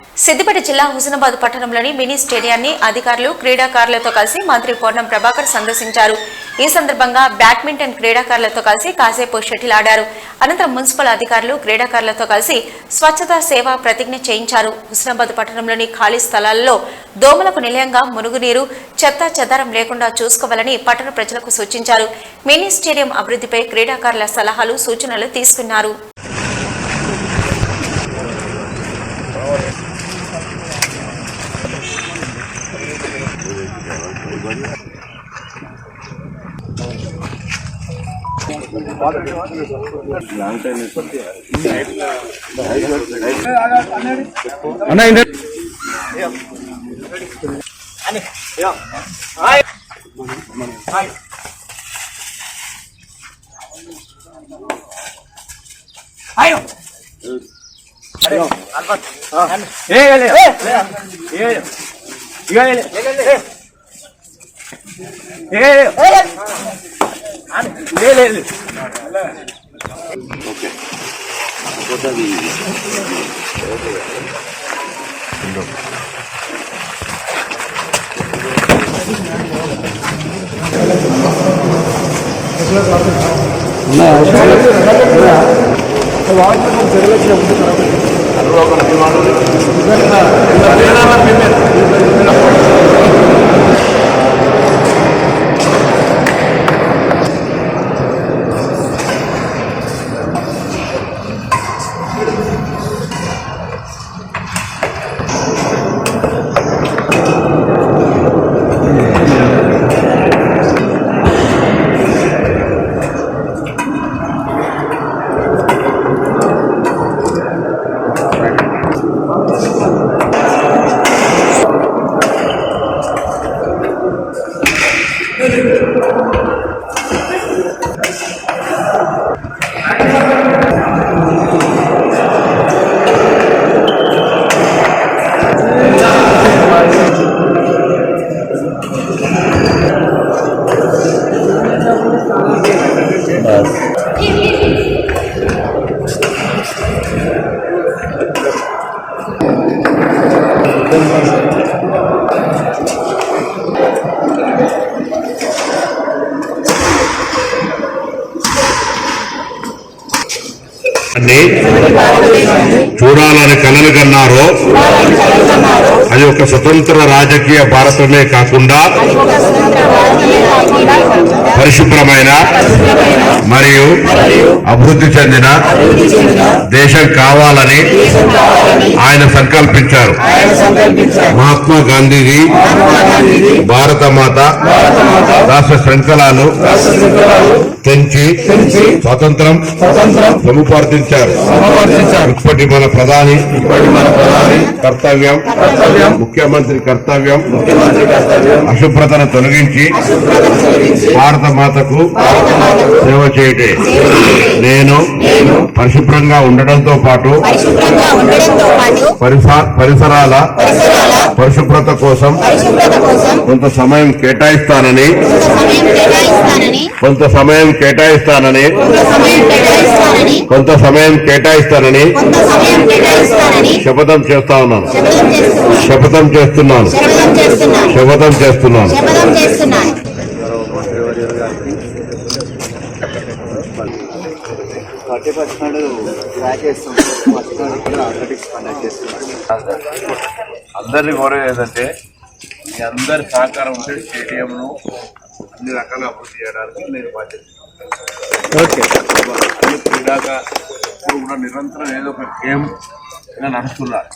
సిద్దిపేట జిల్లా హుస్నాబాద్ పట్టణంలోని మినీ స్టేడియాన్ని అధికారులు క్రీడాకారులతో కలిసి మంత్రి పొన్నం ప్రభాకర్ సందర్శించారు. ఈ సందర్భంగా బ్యాడ్మింటన్ క్రీడాకారులతో కలిసి కాసేపు షటిల్ ఆడారు. అనంతరం మున్సిపల్ అధికారులు క్రీడాకారులతో కలిసి స్వచ్ఛతా సేవా ప్రతిజ్ఞ చేయించారు. హుస్నాబాద్ పట్టణంలోని ఖాళీ స్థలాల్లో దోమలకు నిలయంగా మురుగునీరు, చెత్తా చెదారం లేకుండా చూసుకోవాలని పట్టణ ప్రజలకు సూచించారు. మినీ స్టేడియం అభివృద్ధిపై క్రీడాకారుల సలహాలు, సూచనలు తీసుకున్నారు. చూడాలని కలలు కన్నారో అది ఒక స్వతంత్ర రాజకీయ భారతమే కాకుండా పరిశుభ్రమైన మరియు అభివృద్ధి చెందిన దేశం కావాలని ఆయన సంకల్పించారు. మహాత్మా గాంధీజీ భారత మాత రాష్ట్ర శృంఖలాలు తెంచి స్వాతంత్రం సముపార్జించారు. ఇప్పటి మన ప్రధాని కర్తవ్యం, ముఖ్యమంత్రి కర్తవ్యం అశుభ్రతను తొలగించి భారత మాతకు సేవ చేయటే. నేను పరిశుభ్రంగా ఉండడంతో పాటు పరిసరాల పరిశుభ్రత కోసం కొంత సమయం కేటాయిస్తానని శపథం చేస్తున్నాను. అందరినీ కోరేది ఏంటంటే మీ అందరి సహకారం ఉంటే స్టేడియంను అన్ని రకాలుగా అభివృద్ధి చేయడానికి నేను బాధ్యత. క్రీడాగా ఇప్పుడు కూడా నిరంతరం ఏదో ఒక గేమ్ నడుస్తున్నారు.